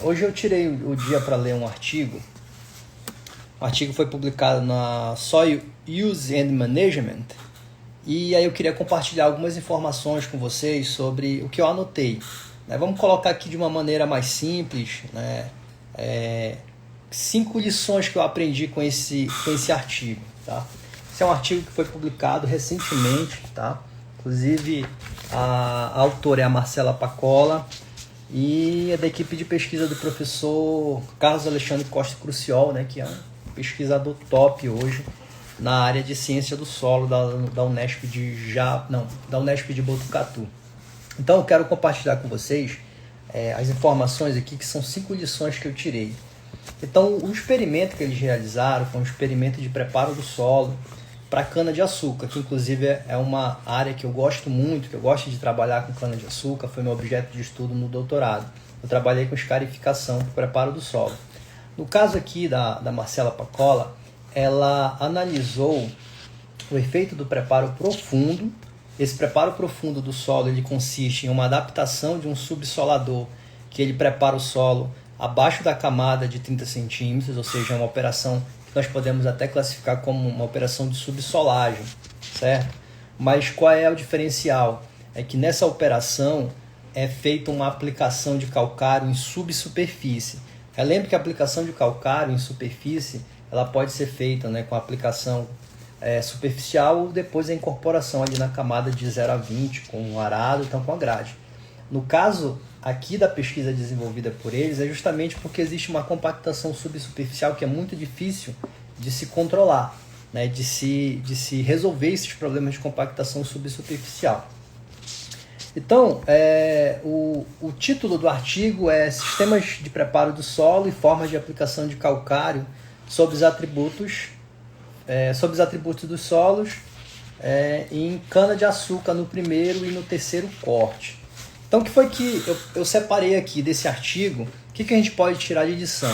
Hoje eu tirei o dia para ler um artigo. O artigo foi publicado na Soil Use and Management. E aí eu queria compartilhar algumas informações com vocês sobre o que eu anotei. Vamos colocar aqui de uma maneira mais simples, 5 lições que eu aprendi com esse artigo. Tá? Esse é um artigo que foi publicado recentemente. Tá? Inclusive, a autora é a Marcela Pacola e é da equipe de pesquisa do professor Carlos Alexandre Costa Cruciol, que é um pesquisador top hoje na área de ciência do solo da Unesp de Botucatu. Então eu quero compartilhar com vocês as informações aqui, que são 5 lições que eu tirei. Então o experimento que eles realizaram foi um experimento de preparo do solo para cana-de-açúcar, que inclusive é uma área que eu gosto muito, que eu gosto de trabalhar com cana-de-açúcar, foi meu objeto de estudo no doutorado. Eu trabalhei com escarificação para o preparo do solo. No caso aqui da Marcela Pacola, ela analisou o efeito do preparo profundo. Esse preparo profundo do solo ele consiste em uma adaptação de um subsolador que ele prepara o solo abaixo da camada de 30 centímetros, ou seja, é uma operação que nós podemos até classificar como uma operação de subsolagem, certo? Mas qual é o diferencial? É que nessa operação é feita uma aplicação de calcário em subsuperfície. Lembre que a aplicação de calcário em superfície ela pode ser feita com a aplicação superficial ou depois a incorporação ali na camada de 0 a 20 com o arado, então com a grade. No caso aqui da pesquisa desenvolvida por eles é justamente porque existe uma compactação subsuperficial que é muito difícil de se controlar, de se resolver esses problemas de compactação subsuperficial. Então, o título do artigo é Sistemas de Preparo do Solo e Formas de Aplicação de Calcário sobre os atributos dos solos em cana-de-açúcar no primeiro e no terceiro corte. Então, o que foi que eu separei aqui desse artigo? O que a gente pode tirar de lição?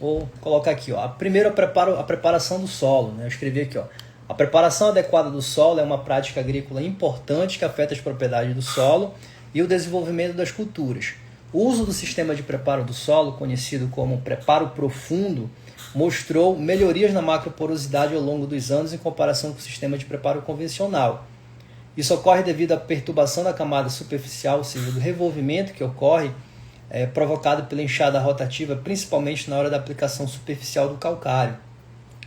Vou colocar aqui, primeiro a preparação do solo. Eu escrevi aqui, a preparação adequada do solo é uma prática agrícola importante que afeta as propriedades do solo e o desenvolvimento das culturas. O uso do sistema de preparo do solo, conhecido como preparo profundo, mostrou melhorias na macroporosidade ao longo dos anos em comparação com o sistema de preparo convencional. Isso ocorre devido à perturbação da camada superficial, ou seja, do revolvimento que ocorre provocado pela enxada rotativa, principalmente na hora da aplicação superficial do calcário.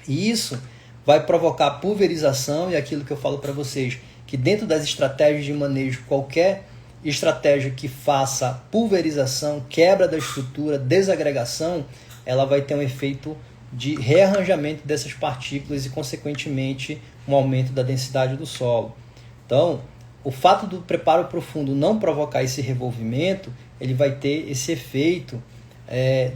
E isso vai provocar pulverização, e aquilo que eu falo para vocês, que dentro das estratégias de manejo, qualquer estratégia que faça pulverização, quebra da estrutura, desagregação, ela vai ter um efeito de rearranjamento dessas partículas e, consequentemente, um aumento da densidade do solo. Então, o fato do preparo profundo não provocar esse revolvimento, ele vai ter esse efeito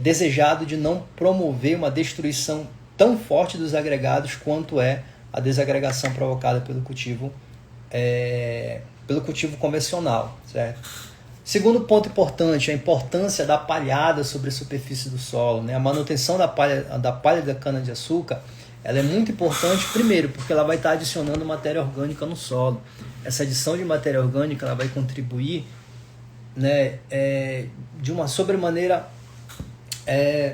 desejado de não promover uma destruição tão forte dos agregados quanto é a desagregação provocada pelo cultivo convencional, certo? Segundo ponto importante, a importância da palhada sobre a superfície do solo. A manutenção da palha da cana-de-açúcar ela é muito importante, primeiro, porque ela vai estar adicionando matéria orgânica no solo. Essa adição de matéria orgânica ela vai contribuir de uma sobremaneira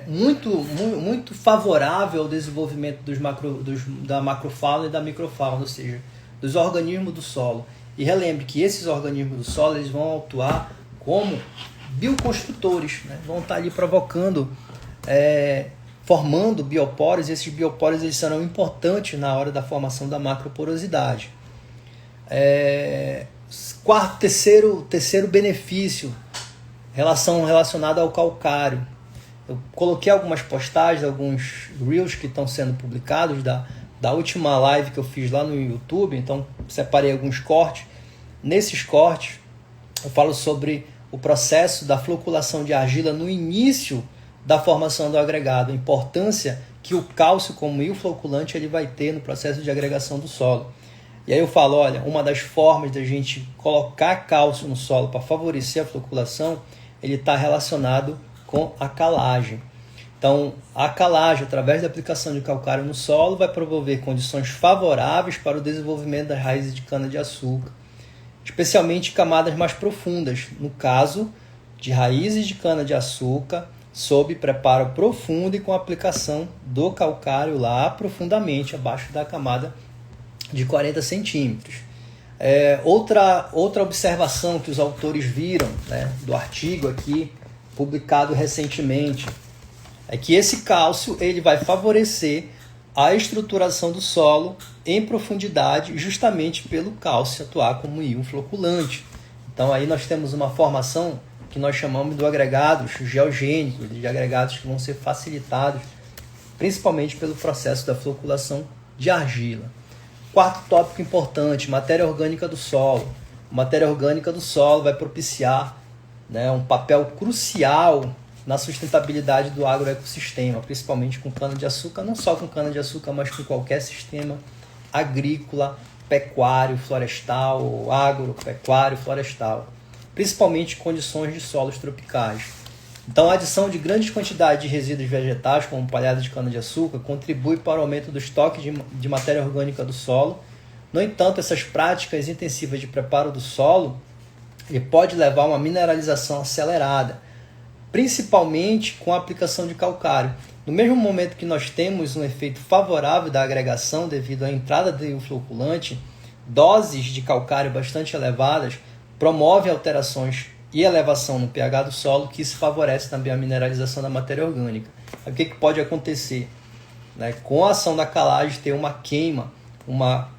muito favorável ao desenvolvimento da macrofauna e da microfauna, ou seja, dos organismos do solo. E relembre que esses organismos do solo eles vão atuar como bioconstrutores, vão estar ali provocando, formando bioporos, e esses bioporos eles serão importantes na hora da formação da macroporosidade. Terceiro benefício, relacionado ao calcário. Eu coloquei algumas postagens, alguns reels que estão sendo publicados da última live que eu fiz lá no YouTube, então separei alguns cortes. Nesses cortes eu falo sobre o processo da floculação de argila no início da formação do agregado, a importância que o cálcio como ilfloculante ele vai ter no processo de agregação do solo. E aí eu falo, olha, uma das formas da gente colocar cálcio no solo para favorecer a floculação, ele está relacionado com a calagem. Então, a calagem, através da aplicação de calcário no solo, vai promover condições favoráveis para o desenvolvimento das raízes de cana-de-açúcar, especialmente em camadas mais profundas, no caso de raízes de cana-de-açúcar sob preparo profundo e com aplicação do calcário lá profundamente, abaixo da camada de 40 centímetros. Outra observação que os autores viram, né, do artigo aqui, publicado recentemente, é que esse cálcio ele vai favorecer a estruturação do solo em profundidade, justamente pelo cálcio atuar como íon floculante. Então aí nós temos uma formação que nós chamamos de agregados geogênicos, de agregados que vão ser facilitados principalmente pelo processo da floculação de argila. Quarto tópico importante, matéria orgânica do solo. A matéria orgânica do solo vai propiciar, né, um papel crucial na sustentabilidade do agroecossistema, principalmente com cana-de-açúcar, não só com cana-de-açúcar, mas com qualquer sistema agrícola, pecuário, florestal, agropecuário, florestal, principalmente em condições de solos tropicais. Então, a adição de grandes quantidades de resíduos vegetais, como palhada de cana-de-açúcar, contribui para o aumento do estoque de matéria orgânica do solo. No entanto, essas práticas intensivas de preparo do solo ele pode levar a uma mineralização acelerada, principalmente com a aplicação de calcário. No mesmo momento que nós temos um efeito favorável da agregação devido à entrada do íon floculante, doses de calcário bastante elevadas promovem alterações e elevação no pH do solo, que isso favorece também a mineralização da matéria orgânica. O que pode acontecer? Né? Com a ação da calagem, ter uma queima, uma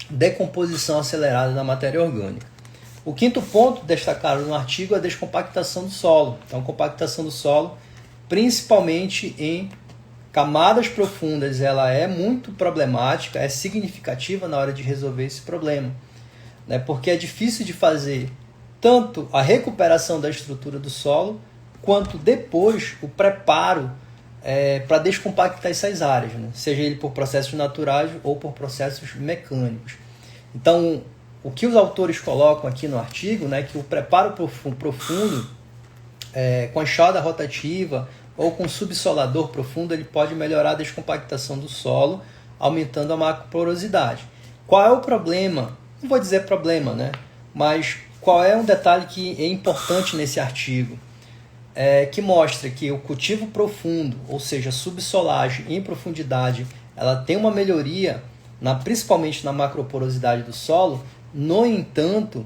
decomposição acelerada da matéria orgânica. O quinto ponto destacado no artigo é a descompactação do solo. Então, compactação do solo, principalmente em camadas profundas, ela é muito problemática, é significativa na hora de resolver esse problema, né? Porque é difícil de fazer tanto a recuperação da estrutura do solo, quanto depois o preparo para descompactar essas áreas, né? Seja ele por processos naturais ou por processos mecânicos. Então, o que os autores colocam aqui no artigo, né, que o preparo profundo com enxada rotativa ou com subsolador profundo, ele pode melhorar a descompactação do solo, aumentando a macroporosidade. Qual é o problema? Não vou dizer problema, né? Mas qual é um detalhe que é importante nesse artigo? Que mostra que o cultivo profundo, ou seja, subsolagem em profundidade, ela tem uma melhoria, principalmente na macroporosidade do solo. No entanto,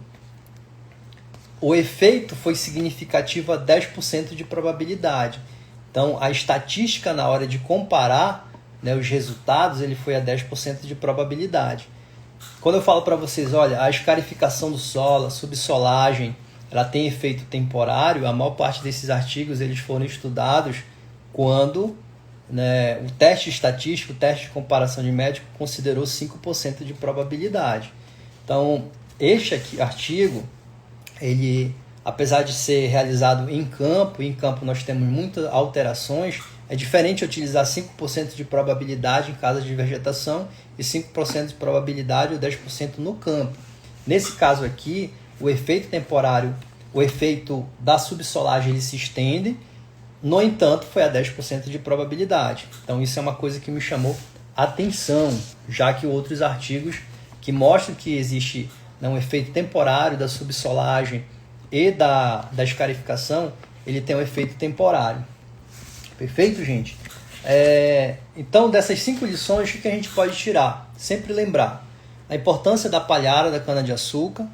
o efeito foi significativo a 10% de probabilidade. Então, a estatística na hora de comparar, né, os resultados, ele foi a 10% de probabilidade. Quando eu falo para vocês, olha, a escarificação do solo, a subsolagem, ela tem efeito temporário, a maior parte desses artigos eles foram estudados quando, né, o teste estatístico, o teste de comparação de médico, considerou 5% de probabilidade. Então, este artigo, ele, apesar de ser realizado em campo nós temos muitas alterações, é diferente utilizar 5% de probabilidade em casos de vegetação e 5% de probabilidade ou 10% no campo. Nesse caso aqui, o efeito temporário, o efeito da subsolagem, ele se estende, no entanto, foi a 10% de probabilidade. Então, isso é uma coisa que me chamou atenção, já que outros artigos que mostram que existe, né, um efeito temporário da subsolagem e da escarificação, ele tem um efeito temporário. Perfeito, gente? Então, dessas 5 lições, o que a gente pode tirar? Sempre lembrar a importância da palhada da cana-de-açúcar.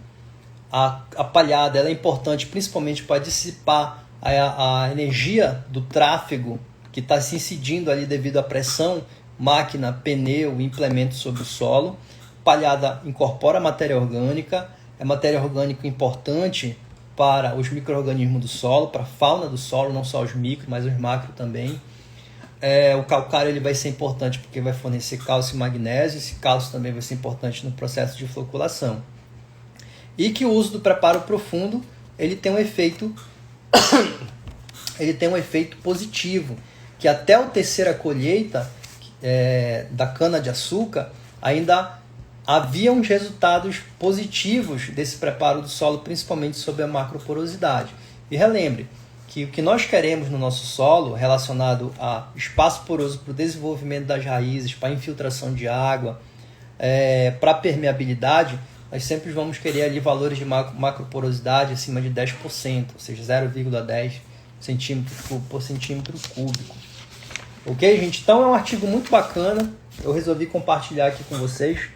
A palhada ela é importante principalmente para dissipar a energia do tráfego que está se incidindo ali devido à pressão, máquina, pneu, implemento sobre o solo. Palhada incorpora matéria orgânica, é matéria orgânica importante para os micro-organismos do solo, para a fauna do solo, não só os micro, mas os macro também. O calcário ele vai ser importante porque vai fornecer cálcio e magnésio, esse cálcio também vai ser importante no processo de floculação. E que o uso do preparo profundo ele tem um efeito positivo, que até a terceira colheita da cana-de-açúcar ainda havia uns resultados positivos desse preparo do solo, principalmente sobre a macroporosidade. E relembre que o que nós queremos no nosso solo, relacionado a espaço poroso para o desenvolvimento das raízes, para a infiltração de água, para a permeabilidade, nós sempre vamos querer ali valores de macroporosidade acima de 10%, ou seja, 0,10 centímetro por centímetro cúbico. Ok, gente? Então é um artigo muito bacana. Eu resolvi compartilhar aqui com vocês.